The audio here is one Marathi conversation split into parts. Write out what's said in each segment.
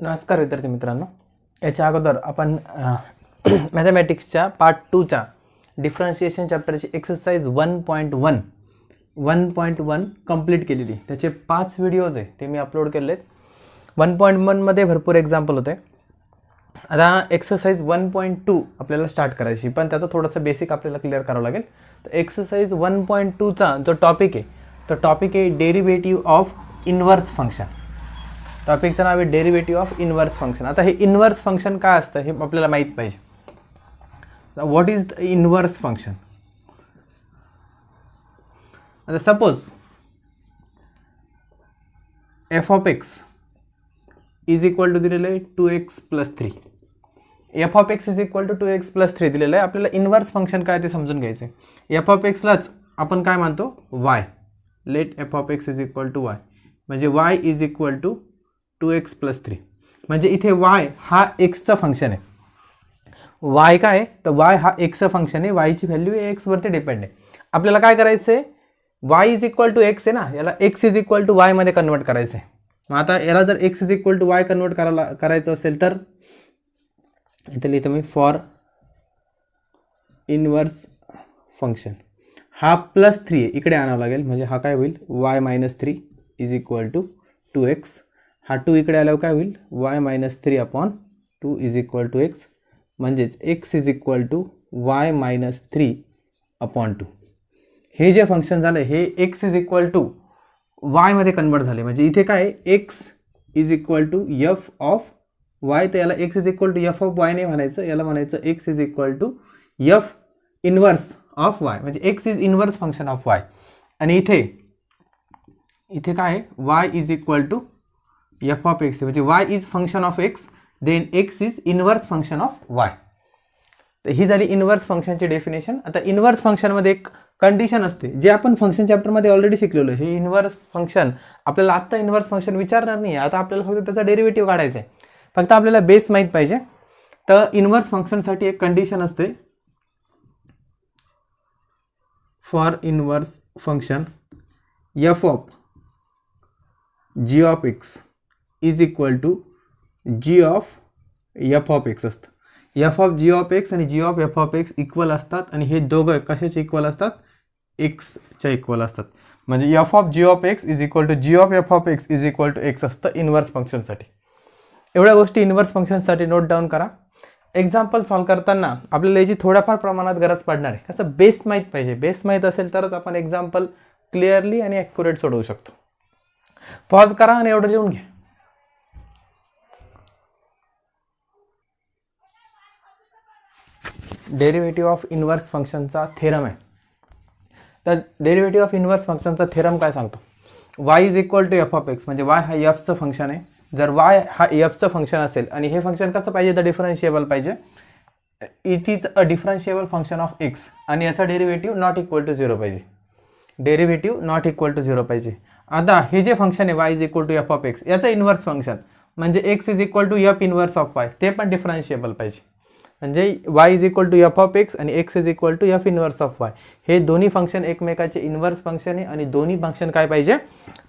नमस्कार विद्यार्थी मित्रांनो, याच्या अगोदर आपण मॅथमॅटिक्सच्या पार्ट 2च्या डिफरन्शिएशन चॅप्टरची एक्सरसाइज 1.1 कंप्लीट केलेली. त्याचे 5 व्हिडिओज आहे ते मी अपलोड केले आहेत. 1.1 मध्ये भरपूर एक्झाम्पल होते. आता एक्सरसाइज 1.2 आपल्याला स्टार्ट करायची, पण त्याचं थोडंसं बेसिक आपल्याला क्लिअर करावं लागेल. तर एक्सरसाइज 1.2चा जो टॉपिक आहे तो टॉपिक आहे डेरिव्हेटिव्ह ऑफ इन्व्हर्स फंक्शन. टॉपिकचं नाव आहे डेरिव्हेटिव्ह ऑफ इन्व्हर्स फंक्शन. आता हे इन्व्हर्स फंक्शन काय असतं हे आपल्याला माहीत पाहिजे. What is the inverse function? आता suppose f of x is equal to दिलेलं आहे 2x+3. F of x is equal to 2x+3 दिलेलं आहे. आपल्याला इन्व्हर्स फंक्शन काय ते समजून घ्यायचं आहे. एफ ऑफ एक्सलाच आपण काय मानतो? Y. Let f of x is equal to y, म्हणजे y is equal to 2x+3. म्हणजे इथे y हा एक्सचं फंक्शन आहे. y काय आहे? तर y हा एक्सचं फंक्शन आहे. y ची व्हॅल्यू x वरती डिपेंड आहे. आपल्याला काय करायचं आहे? y is equal to x आहे ना, याला x is equal to y मध्ये कन्वर्ट करायचं आहे. मग आता याला जर x is equal to y convert करायचं असेल तर इथे लिहितो मी फॉर इन्व्हर्स फंक्शन. हा +3 आहे, इकडे आणावं लागेल. म्हणजे हा काय होईल? y-3 is equal to 2x. हा 2 इकडे आल्यावर काय होईल? y-3/2 is equal to x. म्हणजेच x is equal to y-3/2. हे जे फंक्शन झालं हे x is equal to y मध्ये कन्वर्ट झाले. म्हणजे इथे काय आहे? x is equal to f of y. तर याला x is equal to f of y नाही म्हणायचं, याला म्हणायचं x is equal to f inverse of y. म्हणजे x is inverse function of y. आणि इथे काय आहे? y is equal to f of x, म्हणजे y is function of x, then x is inverse function of y. तर ही झाली इन्व्हर्स फंक्शनची डेफिनेशन. आता इन्व्हर्स फंक्शनमध्ये एक कंडिशन असते जे आपण फंक्शन चॅप्टरमध्ये ऑलरेडी शिकलेलो. हे इन्व्हर्स फंक्शन आपल्याला आत्ता इन्व्हर्स फंक्शन विचारणार नाही, आता आपल्याला फक्त त्याचा डेरिव्हेटिव्ह काढायचा आहे. फक्त आपल्याला बेस माहीत पाहिजे. तर इन्व्हर्स फंक्शनसाठी एक कंडिशन असते. For inverse function f of g of x is equal to g of f of x असतं. f of g of x आणि g of f of x equal असतात, आणि हे दोघं कशाचे इक्वल असतात? एक्सच्या इक्वल असतात. म्हणजे f of g of x is equal to g of f of x is equal to x असतं इन्व्हर्स फंक्शनसाठी. एवढ्या गोष्टी इन्व्हर्स फंक्शनसाठी नोट डाऊन करा. एक्झाम्पल सॉल्व करताना आपल्याला याची थोड्याफार प्रमाणात गरज पडणार आहे. कसं? बेस माहीत पाहिजे. बेस माहीत असेल तरच आपण एक्झाम्पल क्लिअरली आणि ॲक्युरेट सोडवू शकतो. पॉज करा आणि एवढं लिहून घ्या. डेरिव्हेटिव्ह ऑफ इन्व्हर्स फंक्शनचा थेरम आहे. तर डेरिव्हेटिव्ह ऑफ इन्व्हर्स फंक्शनचा थेरम काय सांगतो? y is equal to f of x, म्हणजे y हा fचं फंक्शन आहे. जर y हा fचं फंक्शन असेल आणि हे फंक्शन कसं पाहिजे? तर डिफरन्शिएबल पाहिजे. It is a differentiable function of x, आणि याचा डेरिव्हेटिव्ह नॉट इक्वल टू 0 पाहिजे. डेरिव्हेटिव्ह नॉट इक्वल टू 0 पाहिजे. आता हे जे फंक्शन आहे y is equal to f of x, याचं इन्व्हर्स फंक्शन म्हणजे x is equal to f inverse of y, ते पण डिफरन्शिएबल पाहिजे. म्हणजे y is equal to f of x आणि x is equal to f inverse of y. हे दोन्ही फंक्शन एकमेकाचे इन्व्हर्स फंक्शन आहे, आणि दोन्ही फंक्शन काय पाहिजे?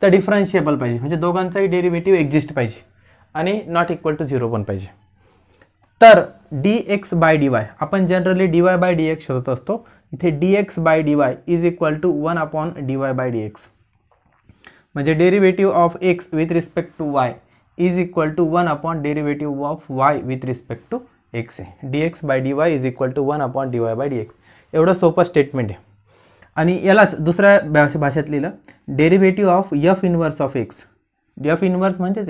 तर डिफरन्शिएबल पाहिजे. म्हणजे दोघांचाही डेरिव्हेटिव्ह एक्झिस्ट पाहिजे, आणि नॉट इक्वल टू 0 पण पाहिजे. तर dx/dy आपण जनरली dy/dx शोधत असतो. इथे dx/dy is equal to 1/dy/dx. म्हणजे derivative of x with respect to y is equal to 1/डेरिव्हेटिव्ह of y with respect to x आहे. dx/dy is equal to 1/dy/dx. एवढं सोपं स्टेटमेंट आहे. आणि यालाच दुसऱ्या भाषेत लिहिलं, derivative of f inverse of x. f inverse म्हणजेच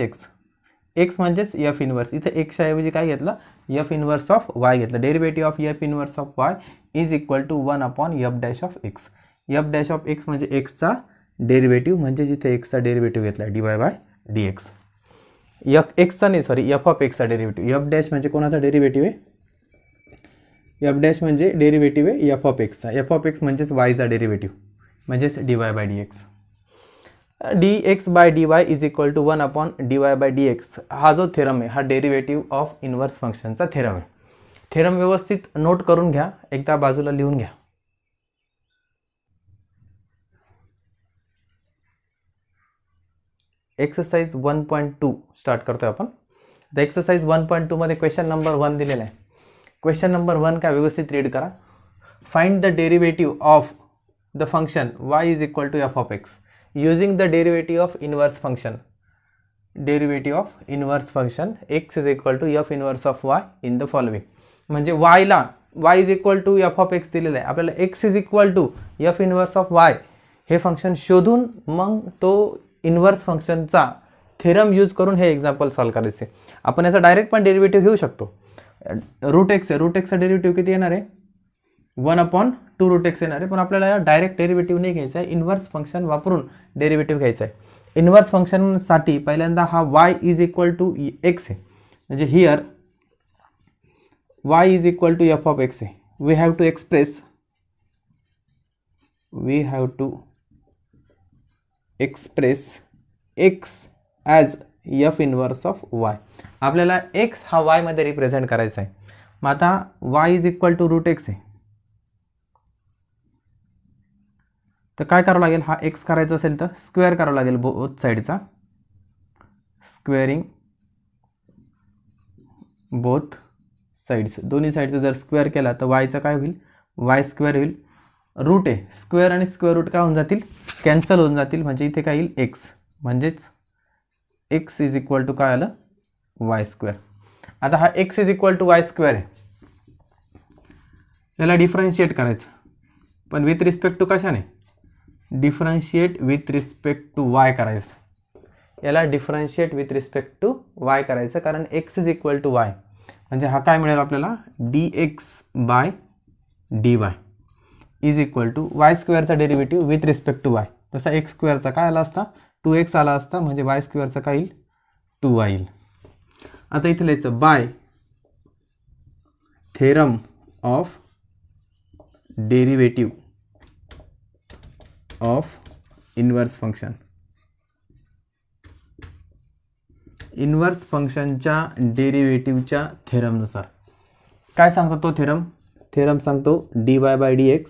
x म्हणजेच f इन्व्हर्स. इथे x ऐवजी काय घेतलं? f इन्व्हर्स ऑफ y घेतलं. Derivative of f inverse of y is equal to 1/f' of x. f' of x म्हणजे x चा डेरिव्हेटिव्ह, म्हणजे जिथे x चा डेरिव्हेटिव्ह घेतला dy/dx. एक्सचा नाही, सॉरी, f ऑफ x चा डेरिव्हेटिव्ह. f' म्हणजे कोणाचा डेरिव्हेटिव्ह आहे? f' म्हणजे डेरिव्हेटिव्ह आहे f ऑफ x चा. f ऑफ x म्हणजेच y चा डेरिव्हेटिव्ह, म्हणजेच dy/dx. dx/dy is equal to 1/dy/dx. हा जो थेरम आहे हा डेरिव्हेटिव्ह ऑफ इन्व्हर्स फंक्शनचा थेरम आहे. थेरम व्यवस्थित नोट करून घ्या, एकदा बाजूला लिहून घ्या. एक्सरसाइज 1.2 स्टार्ट करतोय आपण. द एक्सरसाइज 1.2 मध्ये क्वेश्चन नंबर 1 दिलेला आहे. क्वेश्चन नंबर 1 काय व्यवस्थित रीड करा. Find the derivative of the function y is equal to f of x using the derivative of inverse function. Derivative of inverse function x is equal to f inverse of y in the following. म्हणजे y ला y is equal to f of x दिलेला आहे, आपल्याला x is equal to f inverse of y हे फंक्शन शोधून मग तो इनवर्स फंक्शनचा थेरम यूज करून हे एक्झाम्पल सॉल्व करायचे. आपण याचा डायरेक्ट पण डेरिव्हेटिव्ह घेऊ शकतो. रूट एक्स आहे, रूट एक्सचा डेरिव्हेटिव्ह किती येणार आहे 1/2 रूट एक्स येणार आहे, पण आपल्याला डायरेक्ट डेरिव्हेटिव्ह नाही घ्यायचा आहे, इनवर्स फंक्शन वापरून डेरिव्हेटिव्ह घ्यायचा आहे. इनवर्स फंक्शनसाठी पहिल्यांदा हा y is equal to x आहे, म्हणजे here y is equal to f of x आहे. We have to express x as f inverse of y. आपल्याला x हा y मध्ये रिप्रेझेंट करायचा आहे. मग आता y is equal to root x आहे, तर काय करावं लागेल, हा x करायचा असेल तर स्क्वेअर करावं लागेल बोथ साईडचा, स्क्वेअरिंग बोथ साईड्स. दोन्ही साईडचा जर स्क्वेअर केला तर वायचा काय होईल, वाय स्क्वेअर होईल. रूट आहे, स्क्वेअर आणि स्क्वेअर रूट काय होऊन जातील, कॅन्सल होऊन जातील, म्हणजे इथे काय येईल एक्स, म्हणजेच एक्स इज इक्वल टू काय आलं वाय स्क्वेअर. आता हा x is equal to y square आहे, याला डिफरन्शिएट करायचं, पण विथ रिस्पेक्ट टू कशाने, differentiate with respect to y करायचं. याला differentiate with respect to y करायचं, कारण x is equal to y, म्हणजे हा काय मिळेल आपल्याला dx bye dy is equal to y स्क्वेअरचा derivative with respect to y. तसा एक्स स्क्वेअरचा काय आला असता 2x आला असता, म्हणजे वाय स्क्वेअरचा काय येईल 2y येईल. आता इथे लिहायचं by theorem of derivative of inverse function. Inverse फंक्शनच्या डेरिव्हेटिव्हच्या थेरमनुसार काय सांगतो तो थेरम, थेरम सांगतो dy by dx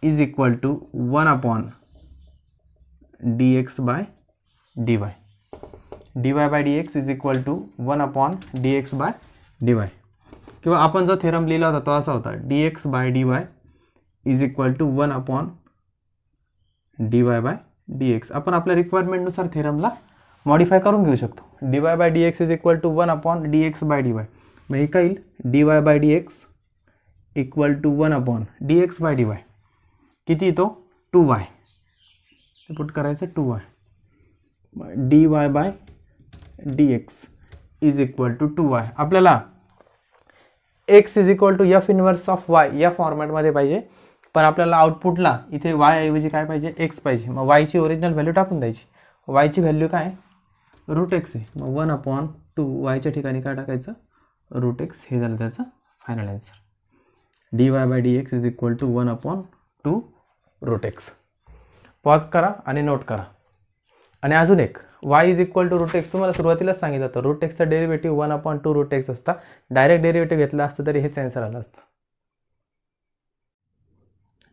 is equal to 1/dx by dy. dy by dx is equal to 1/dx by dy. किंवा आपण जो थेरम लिहिला होता तो असा होता dx bye dy is equal to 1/dy by dx. आपण आपल्या रिक्वायरमेंटनुसार थेरमला मॉडिफाय करून घेऊ शकतो. dy by dx is equal to 1/dx by dy. मग हे काय येईल dy by dx equal to 1/dx by dy. किती येतो 2y, ते पुट करायचं 2y. dy by dx is equal to 2y. आपल्याला x is equal to f inverse of y या फॉर्मॅटमध्ये पाहिजे, पण आपल्याला आउटपुटला इथे y ऐवजी काय पाहिजे x पाहिजे. मग y ची ओरिजिनल व्हॅल्यू टाकून द्यायची. y ची व्हॅल्यू काय रूट एक्स आहे, मग 1/2 वायच्या ठिकाणी काय टाकायचं रूट एक्स. हे झालं त्याचं final answer. dy by dx is equal to 1/2 root x. Pause करा आणि नोट करा. आणि अजून एक y is equal to root x, तुम्हाला सुरुवातीलाच सांगितलं होतं रूट एक्सचा डेरिव्हेटिव्ह 1/2 रूट एक्स असता. डायरेक्ट डेरिव्हेटिव्ह घेतला असतं तरी हेच आन्सर आलं असतं.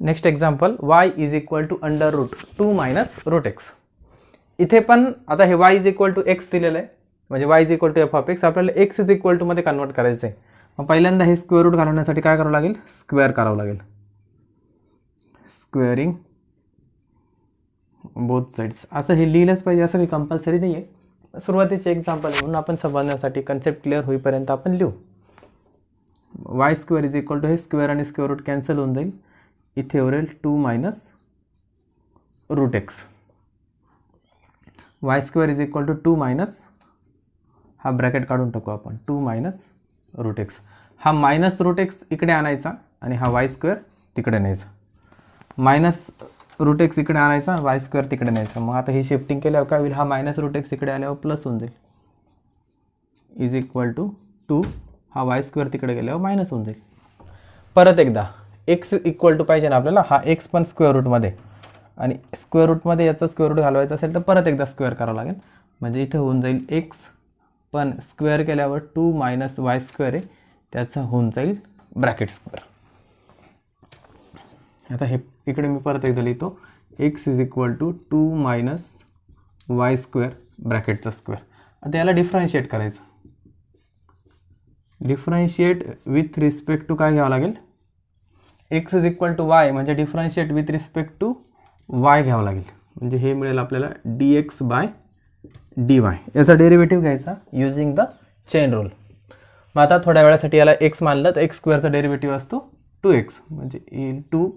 Next example y is equal to under root 2 minus root x. इथे पण आता हे y is equal to x दिलेलं आहे, म्हणजे y is equal to f of x. आपल्याला x इज इक्वल टू मध्ये कन्वर्ट करायचं आहे. मग पहिल्यांदा हे स्क्वेअर रूट घालवण्यासाठी काय करावं लागेल, स्क्वेअर करावं लागेल, स्क्वेअरिंग बोथ साईड्स. असं हे लिहिलंच पाहिजे असं काही कंपल्सरी नाही आहे, सुरुवातीचे एक्झाम्पल म्हणून आपण समजण्यासाठी कन्सेप्ट क्लिअर होईपर्यंत आपण लिहू. Y square is equal to हे स्क्वेअर आणि स्क्वेअर रूट कॅन्सल होऊन जाईल, इथे उरेल 2 minus root x. Y square is equal to 2 minus, हा ब्रॅकेट काढून टाकू आपण, 2 मायनस रूट एक्स. हा मायनस रूट एक्स इकडे आणायचा आणि हा वाय स्क्वेअर तिकडे न्यायचा. मायनस रूट एक्स इकडे आणायचा, वाय स्क्वेअर तिकडे न्यायचा. मग आता ही शिफ्टिंग केल्यावर काय होईल, हा मायनस रूट एक्स इकडे आल्यावर प्लस होऊन जाईल, इज इक्वल टू 2. हा वाय स्क्वेअर तिकडे गेल्यावर मायनस होऊन जाईल. परत एकदा एक्स इक्वल टू पाहिजे ना आपल्याला, हा एक्स पण स्क्वेअर रूटमध्ये, आणि स्क्वेअर रूटमध्ये याचा स्क्वेअर रूट घालवायचा असेल तर परत एकदा स्क्वेअर करावं लागेल. म्हणजे इथे होऊन जाईल एक्स पण स्क्वेअर केल्यावर 2 मायनस वाय स्क्वेअर आहे, त्याचा होऊन जाईल ब्रॅकेट स्क्वेअर. आता हे इकडे मी परत एकदा लिहितो, x is equal to 2 minus y square ब्रॅकेटचा स्क्वेअर. आता याला डिफरन्शिएट करायचं. डिफरन्शिएट विथ रिस्पेक्ट टू काय घ्यावं लागेल, x is equal to y म्हणजे differentiate with respect to y घ्यावं लागेल. म्हणजे हे मिळेल आपल्याला dx बाय dy. याचा डेरिव्हेटिव्ह घ्यायचा युजिंग द चेन रूल. मग आता थोड्या वेळासाठी याला x मानलं तर एक्स स्क्वेअरचा डेरिव्हेटिव्ह असतो 2x म्हणजे 2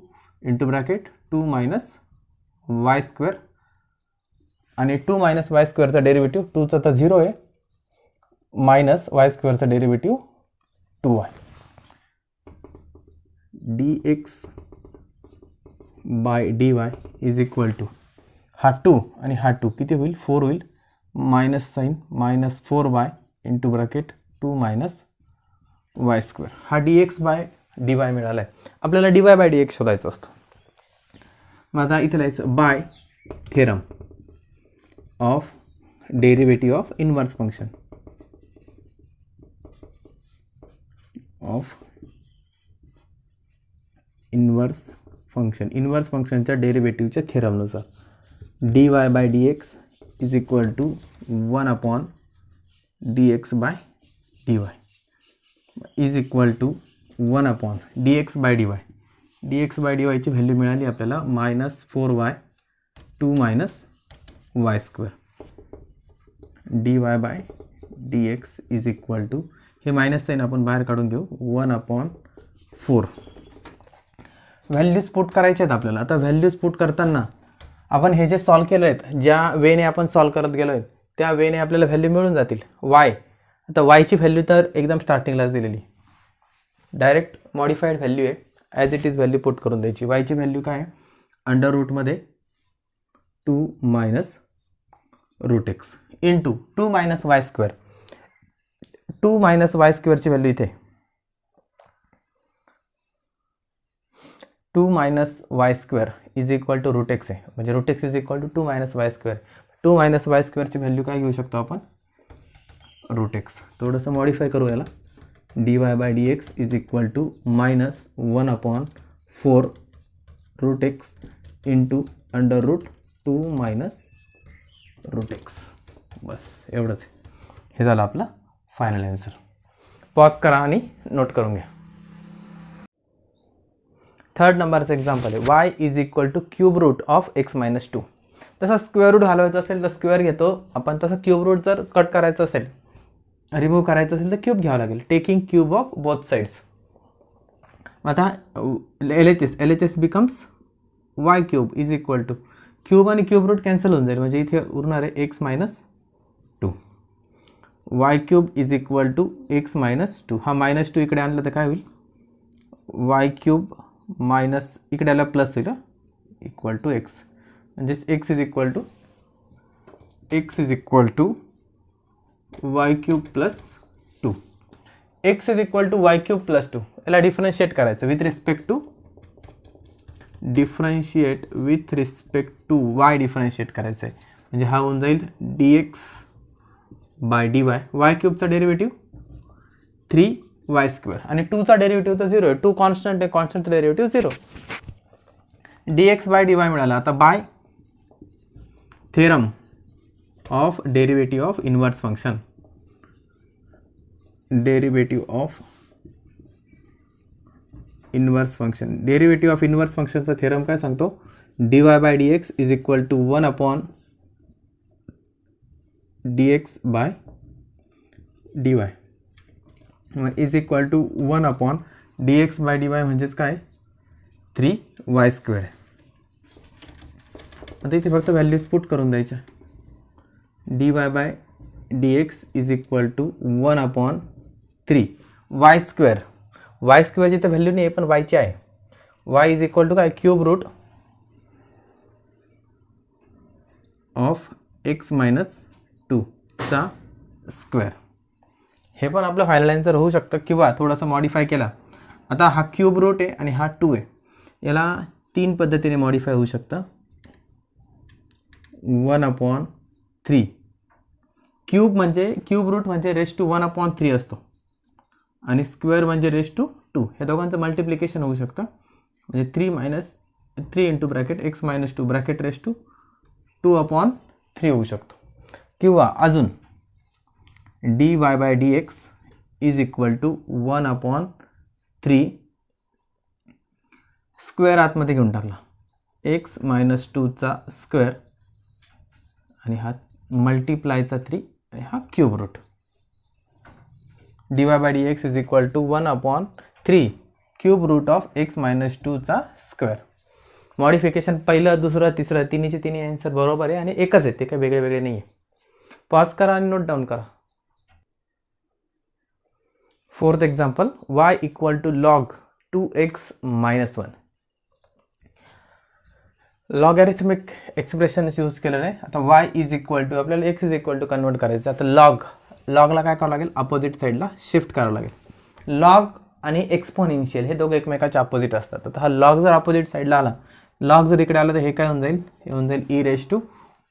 into bracket 2 minus y square आणि 2 मायनस वाय स्क्वेअरचा डेरिव्हेटिव्ह 2चा तर 0 आहे मायनस वाय स्क्वेअरचा derivative 2y. dx bye dy is equal to हा 2 आणि हा 2 किती होईल 4 होईल minus sign minus 4y into bracket 2 minus y square. हा dx बाय dy मिळाला आहे. आपल्याला dy बाय dx शोधायचं असतं. मग आता इथे लिहायचं by theorem of derivative of inverse function of inverse फंक्शनच्या डेरिव्हेटिव्हच्या थेरमनुसार dy by dx is equal to 1 upon dx bye dy is equal to 1 upon dx bye dy. dx bye dy ची व्हॅल्यू मिळाली आपल्याला minus 4y 2 minus y square. dy by dx is equal to हे मायनस साईन आपण बाहेर काढून घेऊ 1 अपॉन 4. व्हॅल्यूज पुट करायचे आहेत आपल्याला. आता व्हॅल्यूज पुट करताना आपण हे जे सॉल्व केलं आहेत ज्या वेने आपण सॉल्व करत गेलो आहे त्या वेने आपल्याला व्हॅल्यू मिळून जातील. वाय आता वायची व्हॅल्यू तर एकदम स्टार्टिंगलाच दिलेली डायरेक्ट मॉडिफाईड व्हॅल्यू आहे as it is value put करून द्यायची. वायची व्हॅल्यू काय आहे अंडर रूटमध्ये 2 minus root x into 2 minus y square. 2 minus वाय स्क्वेअरची व्हॅल्यू इथे 2 minus y square is equal to root x आहे म्हणजे root x is equal to 2 minus y square. 2 minus वाय स्क्वेअरची व्हॅल्यू काय घेऊ शकतो आपण रूट एक्स. थोडंसं मॉडिफाय करू याला dy by dx is equal to minus 1 upon 4 root x into under root 2 minus root x. बस एवढंच आहे. हे झालं आपलं फायनल आन्सर. पॉज करा आणि नोट करून घ्या. थर्ड नंबरचं एक्झाम्पल आहे y is equal to cube root of x minus 2. तसं स्क्वेअर रूट घालवायचं असेल तर स्क्वेअर घेतो आपण. तसं क्यूब रूट जर कट करायचं असेल रिमूव्ह करायचं असेल तर क्यूब घ्यावं लागेल taking cube of both sides. आता L H S becomes y cube is equal to cube आणि क्यूब रूट कॅन्सल होऊन जाईल म्हणजे इथे उरणार आहे x minus 2. Y cube is equal to x minus 2. हा मायनस 2 इकडे आणलं तर काय होईल वाय क्यूब मायनस इकडे आला प्लस होईल इक्वल टू एक्स म्हणजेच x is equal to y cube plus 2. X is equal to y cube plus 2 याला डिफरन्शिएट करायचं with respect to y differentiate करायचं आहे म्हणजे हा होऊन जाईल dx बाय dy. वाय क्यूबचा डेरिव्हेटिव्ह 3y स्क्वेअर आणि 2चा डेरिव्हेटिव्ह तर 0 आहे. 2 कॉन्स्टंट आहे कॉन्स्टंटचा डेरिव्हेटिव्ह 0. dx बाय dy मिळाला. आता by theorem of derivative of inverse function derivative of inverse फंक्शनचा थेरम काय सांगतो dy by dx is equal to 1 upon dx bye dy is equal to 1 upon dx bye dy म्हणजेच काय 3y स्क्वेअर. आता इथे फक्त व्हॅल्यूज पुट करून द्यायच्या dy by dx is equal to 1 upon 3y square. Y स्क्वेअरची तर व्हॅल्यू नाही आहे पण वायची आहे. y इज इक्वल टू काय cube root of x minus 2 चा स्क्वेअर. हे पण आपलं फायनल आन्सर होऊ शकतं किंवा थोडंसं मॉडिफाय केला. आता हा क्यूब रूट आहे आणि हा 2 आहे याला 3 पद्धतीने मॉडिफाय होऊ शकतं. 1 अपॉन 3 क्यूब रूट म्हणजे रेस टू 1 अपॉन 3 असतो आणि स्क्वेअर म्हणजे रेस टू 2. हे दोघांचं मल्टिप्लिकेशन होऊ शकतं म्हणजे 3 minus 3 into bracket x minus 2 bracket raise to 2 upon 3 होऊ शकतो. किंवा अजून dy by dx is equal to 1/3 square आतमध्ये घेऊन टाकला x मायनस 2चा स्क्वेअर आणि हा मल्टिप्लायचा 3 आणि हा cube root dy by dx is equal to 1/3 cube root of x minus 2चा स्क्वेअर. मॉडिफिकेशन पहिलं दुसरं तिसरं तिन्हीचे तिन्ही आन्सर बरोबर आहे आणि एकच आहे, ते काही वेगळे वेगळे नाही आहे. पॉज करा आणि नोट डाऊन करा. Fourth example, y equal to log 2x minus 1. Logarithmic expression use केलेलं आहे. आता y इज इक्वल टू आपल्याला x is equal to convert करायचं. आता लॉगला काय करावं लागेल, अपोजिट साईडला शिफ्ट करावं लागेल. लॉग आणि एक्सपोनेन्शियल हे दोघं एकमेकाच्या अपोजिट असतात. आता हा लॉग जर अपोजिट साईडला आला, लॉग जर इकडे आला तर हे काय होऊन जाईल, हे होऊन जाईल e raise to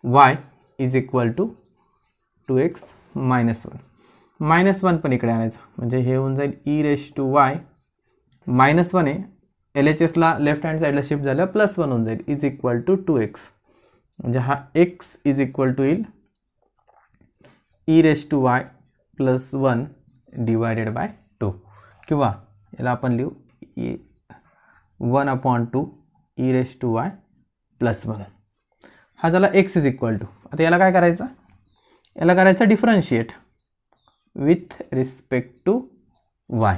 y is equal to 2x minus 1. Minus 1 पण इकडे आणायचं म्हणजे हे होऊन जाईल e raise to y minus 1 आहे, LHSला लेफ्ट हँड साईडला शिफ्ट झालं प्लस 1 होऊन जाईल इज इक्वल टू 2x. म्हणजे हा x इज इक्वल टू येईल e raise to y plus 1 divided by 2, किंवा याला आपण लिहू 1/2 e raise to y plus 1. हा झाला x इज इक्वल टू. आता याला काय करायचं, याला करायचं differentiate with respect to y.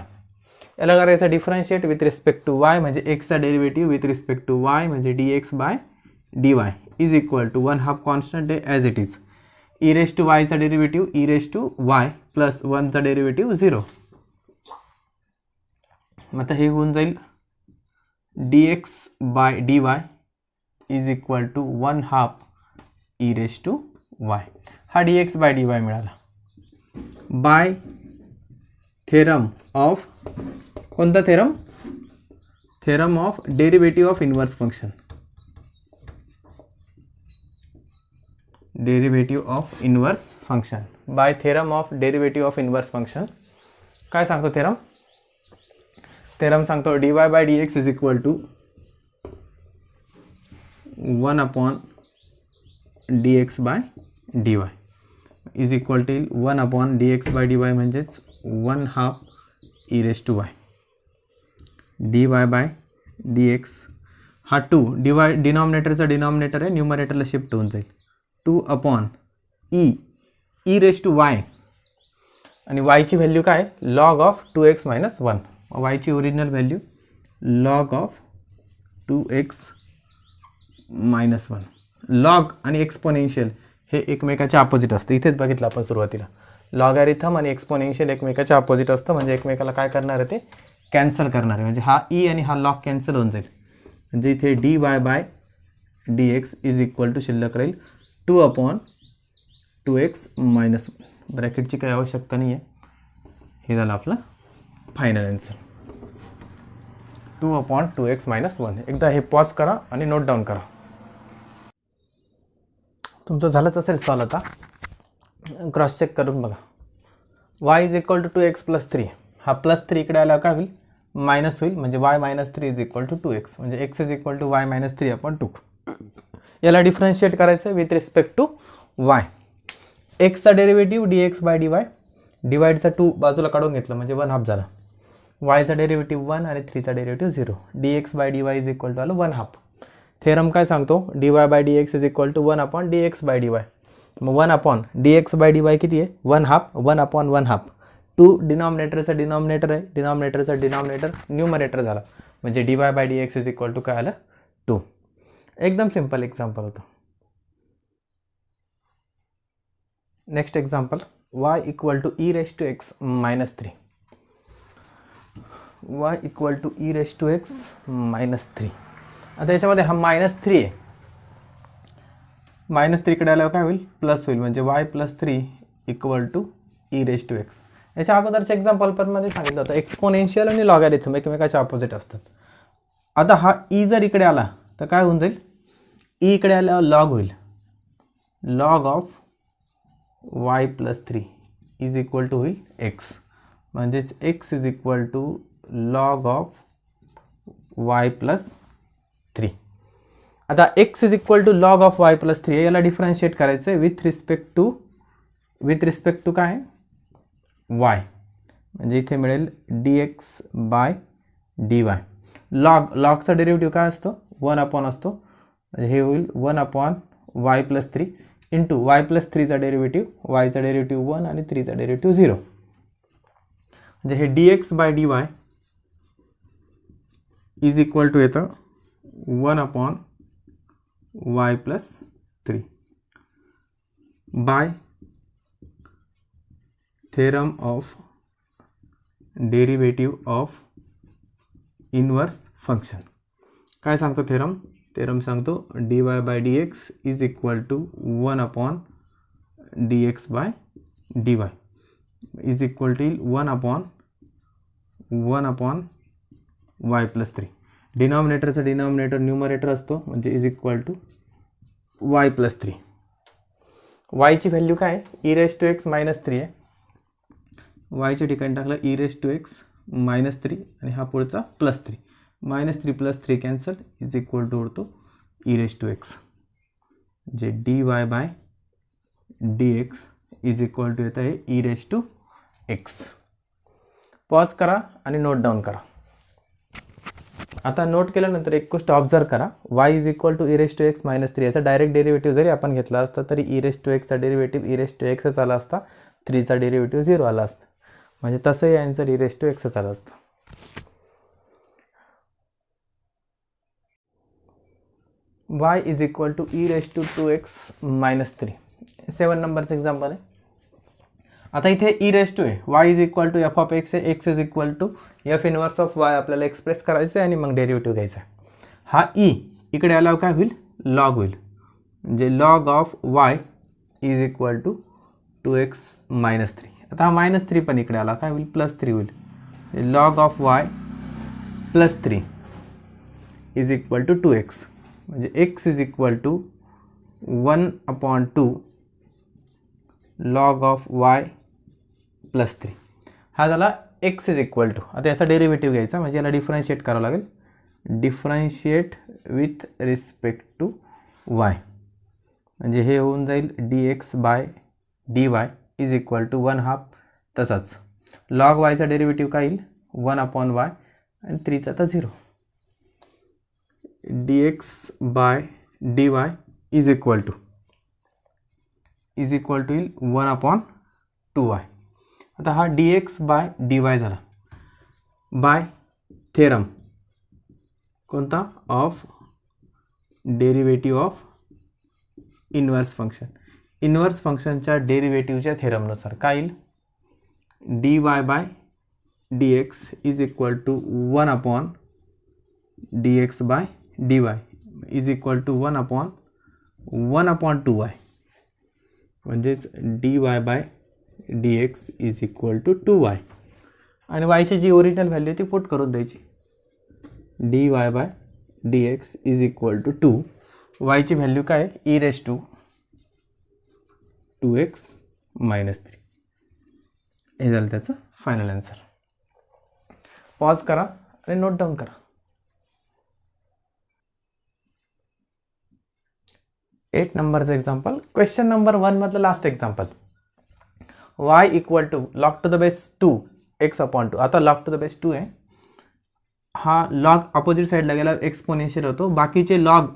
याला करायचं differentiate with respect to y म्हणजे एक्सचा derivative with respect to y म्हणजे dx bye dy is equal to 1/2 constant आहे as it is. E raise to वायचा derivative e raise to y plus 1चा डेरिव्हेटिव्ह 0. मग आता हे होऊन जाईल dx bye dy is equal to 1/2 e raise to y. हा dx बाय dy मिळाला बाय थेरम ऑफ, कोणता theorem, theorem of derivative of inverse function. Derivative of inverse function by theorem of derivative of inverse function. काय सांगतो थेरम, थेरम सांगतो dy by dx is equal to 1/dx by dy is equal to 1/dx by dy म्हणजेच 1/2 e raise to y. dy by dx हा 2 डिनॉमिनेटरचा डिनॉमिनेटर आहे, न्यूमरेटरला शिफ्ट होऊन जाईल 2/e E raise to y आणि वायची व्हॅल्यू काय, लॉग ऑफ 2x मायनस 1. वायची original value log of 2x minus 1. Log आणि एक्सपोनेन्शियल हे एकमेकाच्या अपोजिट असतं. इथेच बघितलं आपण सुरुवातीला, लॉगॅरिथम आणि एक्सपोनेन्शियल एकमेकाच्या अपोजिट असतं म्हणजे एकमेकाला काय करणार आहे, ते कॅन्सल करणार आहे. म्हणजे हा ई आणि हा लॉग कॅन्सल होऊन जाईल. म्हणजे इथे dy by dx is equal to शिल्लक राहील 2/2x मायनस 1. ब्रॅकेटची काही आवश्यकता नाही आहे. हे झालं आपलं फायनल आन्सर 2/2x मायनस 1. एकदा हे पॉज करा आणि नोट डाऊन करा. तुमचं झालंच असेल सॉल्व. आता क्रॉस चेक करून बघा. y is equal to 2x plus 3. हा प्लस 3 इकडे आला काय होईल, मायनस होईल म्हणजे y minus 3 is equal to 2x म्हणजे x is equal to y minus 3/2. याला डिफरन्शिएट करायचं विथ रिस्पेक्ट टू y. एक्सचा डेरिव्हेटिव्ह dx बाय dy, डिवाइडचा 2 बाजूला काढून घेतलं म्हणजे 1/2 झाला. yचा डेरिव्हेटिव्ह 1 आणि 3चा derivative 0. dx bye dy is equal to आलं 1/2. थेरम काय सांगतो, dy by dx is equal to 1/dx by dy. मग 1/dx बाय dy किती आहे, 1/2. 1/1/2. 2 डिनॉमिनेटरचा डिनॉमिनेटर आहे, डिनॉमिनेटरचा डिनॉमिनेटर न्यूमरेटर झाला म्हणजे dy by dx is equal to काय आलं 2. एकदम सिंपल एक्झाम्पल होतं. Next example, y equal to e raise to x minus 3. y equal to e raise to x minus 3. आता याच्यामध्ये हा -3 आहे. -3 कडे आल्यावर काय होईल, प्लस होईल म्हणजे y plus 3 equal to e raise to x. याच्या अगोदरच्या एक्झाम्पल पण मध्ये सांगितलं होतं एक्सपोनेन्शियल आणि लॉगॅरिथम एकमेकाच्या अपोजिट असतात. आता हा ई जर इकडे आला तर काय होऊन जाईल, ई इकडे आल्यावर लॉग होईल, log of y plus 3 is equal to होईल x म्हणजेच x is equal to log of y plus 3. आता x is equal to log of y plus 3 याला डिफरन्शिएट करायचं आहे विथ रिस्पेक्ट टू काय y म्हणजे इथे मिळेल dx बाय dy. लॉगचा डेरिव्हेटिव्ह काय असतो? 1 अपॉन असतो, म्हणजे हे होईल 1 upon y plus 3 into y plus 3चा डेरिव्हेटिव्ह, yचा डेरिव्हेटिव्ह 1 आणि 3चा डेरिव्हेटिव्ह 0. म्हणजे हे dx bye dy is equal to येतं 1 upon y plus 3 by theorem of derivative of inverse function. काय सांगतो थेरम? थेरम सांगतो dy by dx is equal to 1 upon dx bye dy is equal to 1 upon y plus 3. डिनॉमिनेटरचा डिनॉमिनेटर न्यूमरेटर असतो, म्हणजे is equal to y plus 3. yची व्हॅल्यू काय? e raise to x minus 3 आहे. yच्या ठिकाणी टाकलं e raise to x minus 3 आणि हा पुढचा plus 3. Minus 3 plus 3 cancel, is equal to उरतो e रेस टू एक्स, जे dy by dx is equal to येतं आहे e raise to x. Pause करा आणि नोट डाऊन करा. आता नोट केल्यानंतर एक गोष्ट ऑब्झर्व करा, y is equal to e raise to x minus 3 याचा डायरेक्ट डेरिव्हेटिव्ह जरी आपण घेतला असता तरी e रेस टू एक्सचा डेरिव्हेटिव्ह e रेस टू एक्सच आला असता, 3चा डेरिव्हेटिव्ह 0 आला असता, म्हणजे तसंही आन्सर e रेस टू एक्सच आला असता. y is equal to e raise to 2x minus 3. 7 नंबरचं एक्झाम्पल आहे. आता इथे e रेस टू आहे, y is equal to f of x आहे, x is equal to f inverse of y आपल्याला एक्सप्रेस करायचं आहे आणि मग डेरिव्हेटिव्ह घ्यायचा आहे. हा e इकडे आल्यावर काय होईल? लॉग होईल, म्हणजे log of y is equal to 2x minus 3. आता हा मायनस 3 पण इकडे आला, काय होईल? प्लस 3 होईल. Log of y plus 3 is equal to 2x, म्हणजे x is equal to 1 upon 2 log of y plus 3. हा झाला x इज इक्वल टू. आता याचा डेरिव्हेटिव्ह घ्यायचा, म्हणजे याला डिफरन्शिएट करावं लागेल. Differentiate with respect to y, म्हणजे हे होऊन जाईल dx bye dy is equal to 1/2. तसाच लॉग yचा डेरिव्हेटिव्ह काय येईल? 1 अपॉन y आणि 3चा तर 0. dx bye dy is equal to येईल 1 अपॉन 2y. आता हा dx बाय dy झाला बाय थेरम कोणता? Of derivative of inverse function. Inverse फंक्शनच्या डेरिव्हेटिव्हच्या थेरमनुसार काय येईल? dy by dx is equal to 1 upon dx bye dy is equal to 1 upon 2y, म्हणजेच dy by dx is equal to 2y. आणि yची जी ओरिजिनल व्हॅल्यू ती पुट करून द्यायची. dy by dx is equal to 2. yची व्हॅल्यू काय आहे? e raise to 2x minus 3. हे झालं त्याचं फायनल आन्सर. पॉज करा आणि नोट डाऊन करा. 8 नंबरचं एक्झाम्पल. क्वेश्चन नंबर 1 मधलं last example. y equal to log to the base 2 x upon 2. आता लॉग टू द बेस 2 आहे, हा लॉग अपोजिट साईडला गेला एक्सपोनेन्शियल होतो. बाकीचे लॉग,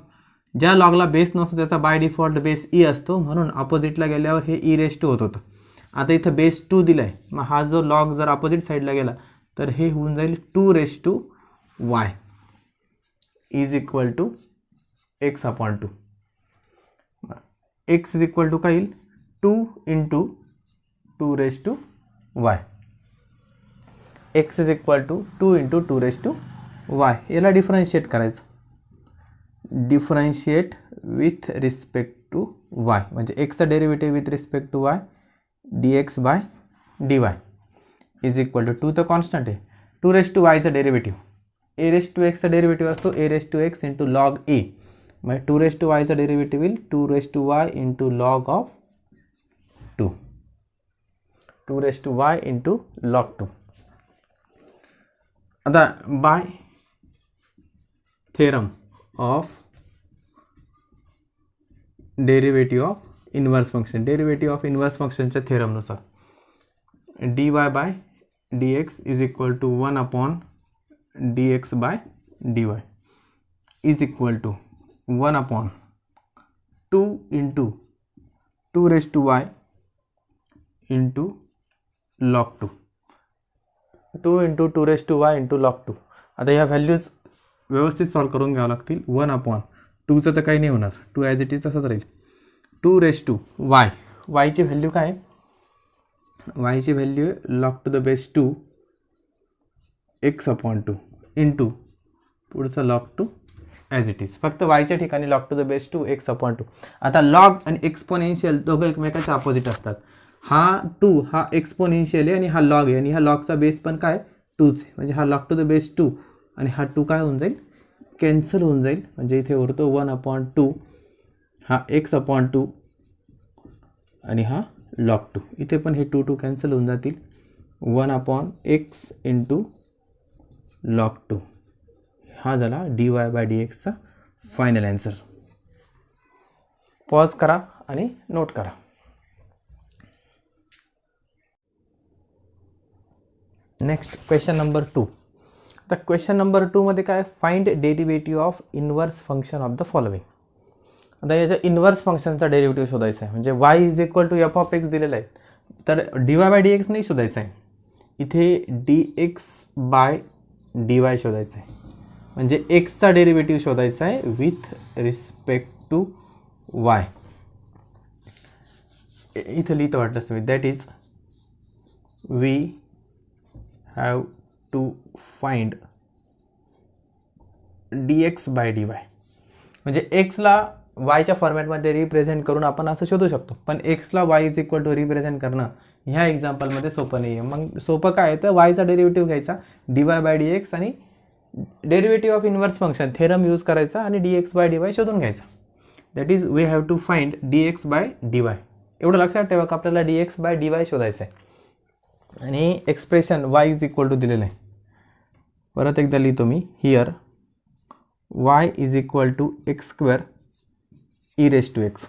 ज्या लॉगला बेस नसतो त्याचा बाय डिफॉल्ट बेस e असतो, म्हणून अपोजिटला गेल्यावर हे e रेस टू होत होतं. आता इथं बेस 2 दिला आहे, मग हा जो लॉग जर अपोजिट साईडला गेला तर हे होऊन जाईल 2 raise to y is equal to x upon 2. x is equal to काय येईल? 2 into 2 raise to y. x is equal to 2 into 2 raise to y. याला डिफरन्शिएट करायचं. Differentiate with respect to y, म्हणजे एक्सचा derivative with respect to y dx bye dy is equal to 2 तर कॉन्स्टंट आहे, 2 रेस टू yचा डेरिव्हेटिव्ह, a रेस टू एक्सचा डेरिव्हेटिव्ह असतो a raise to x into log a, म्हणजे 2 रेस टू yचा डेरिव्हेटिव्ह येईल 2 raise to y into log of 2. 2 raise to y into log 2. आता by theorem of derivative of inverse function. Derivative of inverse फंक्शनच्या थेरमनुसार dy by dx is equal to 1 upon dx bye dy is equal to 1 upon 2 into 2 raise to y into log 2, 2 into 2 raise to y into log 2. आता ह्या व्हॅल्यूज व्यवस्थित सॉल्व करून घ्यावं लागतील. 1 अपॉन 2चं तर काही नाही होणार, 2 ॲज इट इज तसंच राहील. 2 रेज टू y, yची व्हॅल्यू काय आहे, yची व्हॅल्यू आहे log to the base 2 x upon 2 into पुढचं log 2 ॲज इट इज. फक्त yच्या ठिकाणी log to the base 2 x upon 2. आता log आणि एक्सपोनेन्शियल दोघं एकमेकाच्या अपोजिट असतात. हा 2 हा एक्सपोनेन्शियल आहे आणि हा लॉग आहे, आणि हा लॉगचा बेस पण काय 2च आहे. म्हणजे हा log टू द बेस 2 आणि हा 2 काय होऊन जाईल, कॅन्सल होऊन जाईल. म्हणजे इथे उरतो 1 अपॉन 2, हा x अपॉन 2 आणि हा log 2. इथे पण हे 2 कॅन्सल होऊन जातील. 1 अपॉन x इंटू log 2. हा झाला dy बाय dxचा फायनल आन्सर. पॉज करा आणि नोट करा. Next question number 2. तर क्वेश्चन नंबर 2 मध्ये काय, find derivative of inverse function of the following. आता याच्या इन्व्हर्स फंक्शनचा डेरिव्हेटिव्ह शोधायचा आहे. म्हणजे y is equal to f of x दिलेला आहे, तर dy बाय डी एक्स नाही शोधायचं आहे, इथे dx बाय dy शोधायचं आहे. म्हणजे एक्सचा डेरिव्हेटिव्ह शोधायचा आहे विथ रिस्पेक्ट टू y. इथं लिहितं वाटलं तुम्ही, that is we have to find dx bye dy. म्हणजे एक्सला वायच्या फॉर्मॅटमध्ये रिप्रेझेंट करून आपण असं शोधू शकतो, पण एक्सला y is equal to represent करणं ह्या एक्झाम्पलमध्ये सोपं नाही आहे. मग सोपं काय आहे, तर वायचा डेरिव्हेटिव्ह घ्यायचा dy बाय dx आणि derivative of inverse function theorem use करायचा आणि dx बाय dy शोधून घ्यायचा. That is we have to find dx bye dy. एवढं लक्षात ठेवा की आपल्याला dx बाय dy शोधायचं आहे. आणि expression y is equal to दिलेलं आहे. परत एकदा लिहितो मी, here y is equal to x square e raise to x.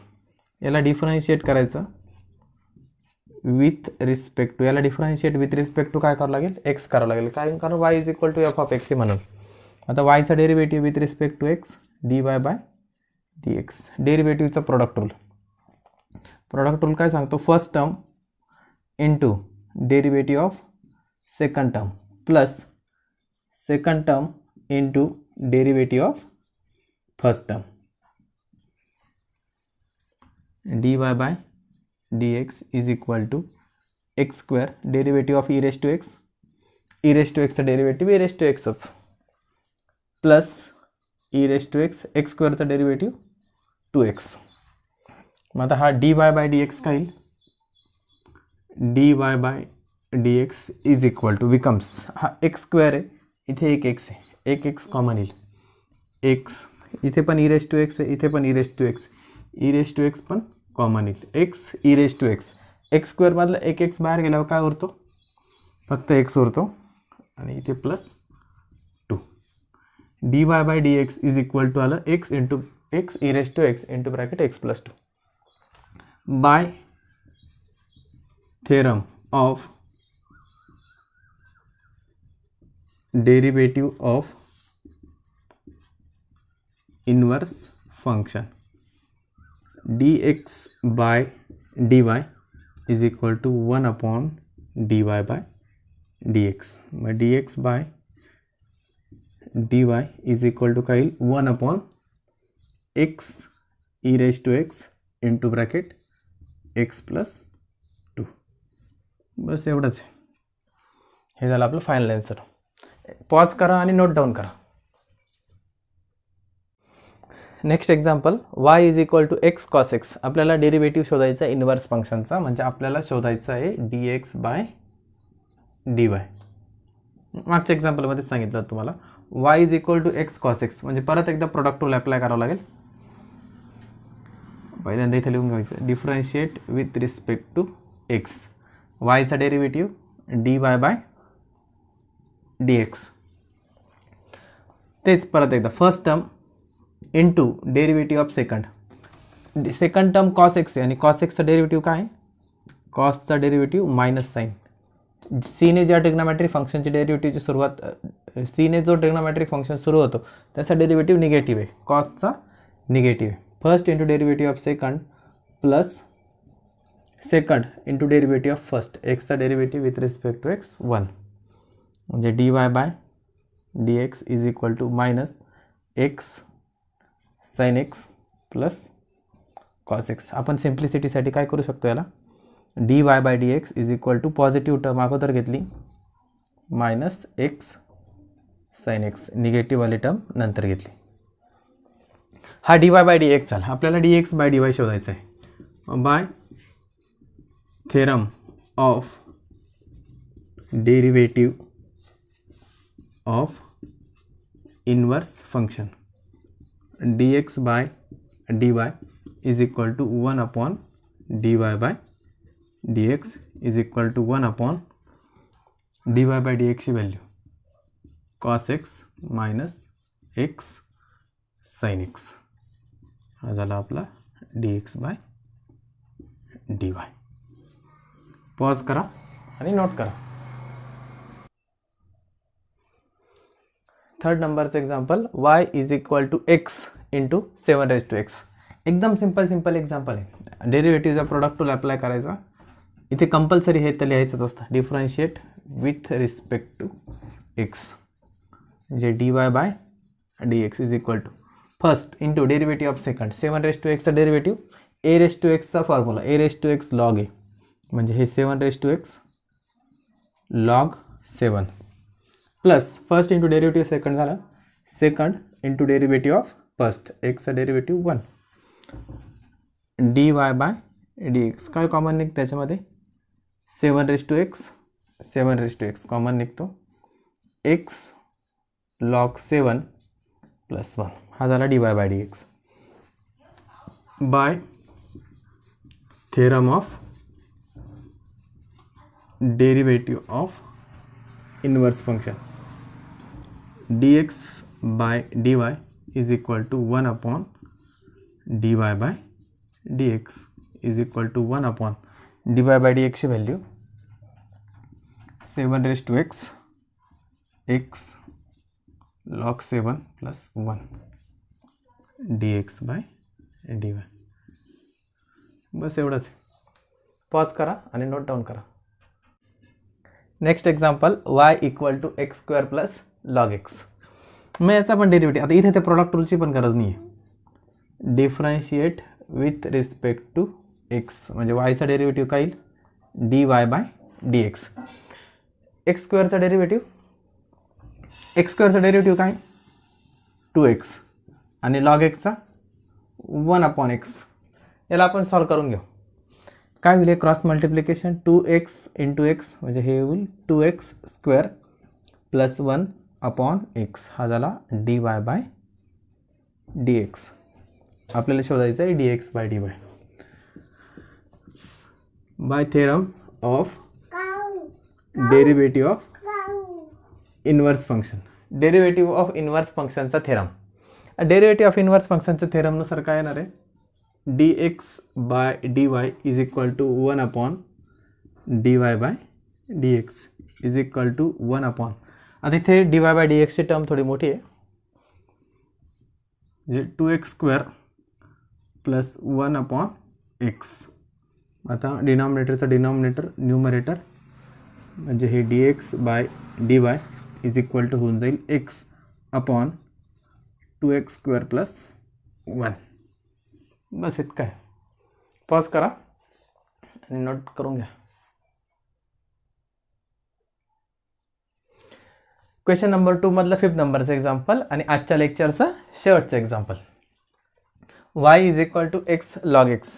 याला डिफरन्शिएट करायचं विथ रिस्पेक्ट टू, याला डिफरन्शिएट विथ रिस्पेक्ट टू काय करावं लागेल, एक्स करावं लागेल. काय, कारण y is equal to f of x म्हणून. आता वायचा derivative with respect to x dy by dx. डेरिव्हेटिव्हचा प्रोडक्ट रूल. प्रोडक्ट रूल काय सांगतो, first term into derivative of second term plus second term into derivative of first term. dy by dx is equal to x square derivative of e raise to x, e raise to एक्सचं डेरिव्हेटिव्ह ई रेज टू एक्सच plus e raise to x, x स्क्वेअरचं डेरिव्हेटिव्ह 2x. मग आता हा dy बाय dx काय येईल, dy by dx is equal to becomes, हा एक्स स्क्वेअर आहे, इथे एक एक्स आहे, एक एक्स कॉमन येईल, एक्स इथे पण ई रेज टू एक्स आहे, इथे पण e raise to x, e raise to x पण कॉमन येईल, x e raise to x. X स्क्वेअरमधलं एक एक्स बाहेर गेल्यावर काय उरतो, फक्त एक्स उरतो आणि इथे plus 2. dy by dx is equal to आलं x into x e raise to x into bracket x plus 2 by theorem of derivative of inverse function dx bye dy is equal to 1 upon dy by dx. मग dx bye dy is equal to काय येईल, 1 upon x e raise to x into bracket x plus 2. बस एवढंच आहे. हे झालं आपलं फायनल आन्सर. पॉज करा आणि नोट डाऊन करा. Next example, y is equal to x cos x. आपल्याला डेरिव्हेटिव्ह शोधायचा आहे इन्व्हर्स फंक्शनचा, म्हणजे आपल्याला शोधायचं आहे dx बाय dy. मागच्या एक्झाम्पलमध्येच सांगितलं तुम्हाला y is equal to x cos x, म्हणजे परत एकदा प्रोडक्ट रूल अप्लाय करावं लागेल. पहिल्यांदा इथे लिहून घ्यायचं, differentiate with respect to x, वायचा डेरिव्हेटिव्ह dy बाय dx. तेच परत एकदा first term into derivative of second. Second term cos x आहे आणि कॉस एक्सचा डेरिव्हेटिव्ह काय आहे, कॉसचा डेरिव्हेटिव्ह मायनस साईन सीने ज्या ट्रिग्नोमेट्रिक फंक्शनची डेरिव्हेटिव्हची सुरुवात सीने जो ट्रिग्नोमेट्रिक फंक्शन सुरू होतो त्याचा डेरिव्हेटिव्ह निगेटिव्ह आहे, कॉसचा निगेटिव्ह आहे. First into derivative of second plus second into derivative of first, एक्सचा derivative with respect to x 1, म्हणजे dy by dx is equal to minus x sine x plus cos x. आपण सिम्प्लिसिटीसाठी काय करू शकतो याला, dy by dx is equal to positive term अगोदर घेतली मायनस एक्स साइन एक्स, निगेटिव्हवाली टर्म नंतर घेतली. हा dy बाय dx झाला. आपल्याला dx बाय dy शोधायचा आहे by theorem of derivative of inverse function dx bye dy is equal to 1 upon dy by dx is equal to 1 upon dy by dx ची value cos x minus x sin x. हा झाला आपला dx बाय dy. पॉज करा आणि नोट करा. थर्ड नंबरचं example y is equal to x into 7^x. एकदम सिंपल एक्झाम्पल आहे. डेरिव्हेटिव्हचा प्रोडक्ट टूल अप्लाय करायचा. इथे कंपल्सरी हे तर लिहायचंच असतं, differentiate with respect to x, म्हणजे dy by dx is equal to first into derivative of second 7^xचा डेरिव्हेटिव्ह a^x चा फॉर्म्युला a^x log a, म्हणजे हे 7^x log 7 plus first into derivative second झाला second into derivative of first एक्सचा डेरिव्हेटिव्ह 1 dy बाय dx. काय कॉमन निघतं त्याच्यामध्ये 7^x कॉमन निघतो, x log 7 प्लस 1. हा झाला dy by dx by theorem of derivative of inverse function dx bye dy is equal to 1 upon dy by dx is equal to 1 upon dy by dx ची value 7^x x log 7 plus 1 dx bye dy. बस एवढंच. पॉज करा आणि नोट डाऊन करा. Next example y equal to x square plus log x. मग याचा पण डेरिव्हेटिव्ह, आता इथे ते प्रॉडक्ट रूलची पण गरज नाही आहे. Differentiate with respect to x, म्हणजे वायचा डेरिव्हेटिव्ह काय येईल dy बाय dx. एक्स स्क्वेअरचा डेरिव्हेटिव्ह काय 2x आणि लॉग एक्सचा 1 अपॉन एक्स. याला आपण सॉल्व करून घेऊ. काय होईल cross multiplication 2x into x, म्हणजे हे होईल 2x square plus 1 upon x. हा झाला dy बाय dx. आपल्याला शोधायचं आहे dx bye dy by theorem of derivative of inverse function. Derivative of inverse फंक्शनचा थेरम. डेरिव्हेटिव्ह ऑफ इनवर्स फंक्शनच्या थेरमनुसार काय येणार आहे dx bye dy is equal to 1 upon dy by dx is equal to 1 upon. आता इथे dy बाय dx ची टर्म थोडी मोठी आहे, म्हणजे 2x square plus 1 upon x. आता डिनॉमिनेटरचा डिनॉमिनेटर न्यूमरेटर, म्हणजे हे dx bye dy is equal to होऊन जाईल x upon 2x square plus 1. बस इतकं आहे. पॉज करा आणि नोट करून घ्या. क्वेश्चन नंबर 2 मधलं 5th नंबरचं एक्झाम्पल आणि आजच्या लेक्चरचं शेवटचं example. y is equal to x log x.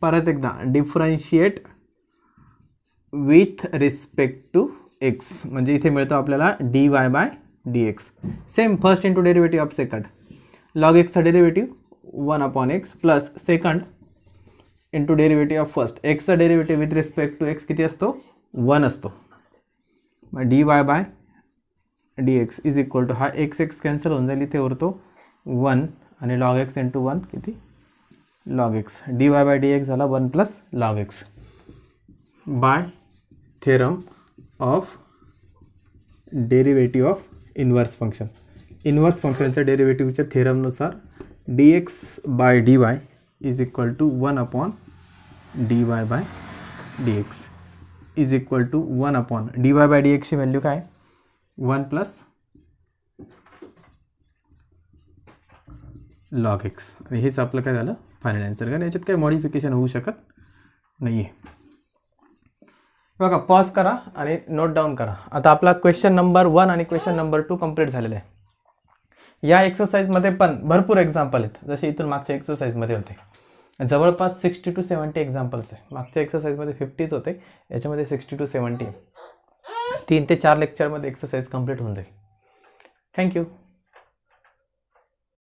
परत एकदा differentiate with respect to x, म्हणजे इथे मिळतो आपल्याला dy by dx. Same first into derivative of second log एक्सचा derivative 1 upon x plus second into derivative of first एक्सचा derivative with respect to x किती असतो 1 असतो. मग dy by dx is equal to हा x कॅन्सल होऊन जाईल, इथे उरतो 1 आणि लॉग एक्स इंटू 1 किती log x. dy by dx झाला 1 plus log x by theorem of derivative of inverse function. Inverse फंक्शनच्या डेरिव्हेटिव्हच्या थेरमनुसार dx bye dy is equal to 1 upon dy by dx is equal to 1 upon dy by dx ची व्हॅल्यू काय 1 प्लस लॉग x. आणि हेच आपलं काय झालं फायनल आन्सर. कारण याच्यात काही मॉडिफिकेशन होऊ शकत नाही आहे. बघा पॉज करा आणि नोट डाऊन करा. आता आपला क्वेश्चन नंबर 1 आणि क्वेश्चन नंबर 2 कंप्लीट झालेला आहे. या एक्सरसाइजमध्ये पण भरपूर एक्झाम्पल आहेत, जसे इथून मागच्या एक्सरसाइजमध्ये होते. जवळपास 60 to 70 एक्झाम्पल्स आहे. मागच्या एक्सरसाइजमध्ये 50च होते, याच्यामध्ये 60 to 70. 3 ते 4 लेक्चरमध्ये एक्सरसाइज कंप्लीट होऊन जाईल. थँक्यू.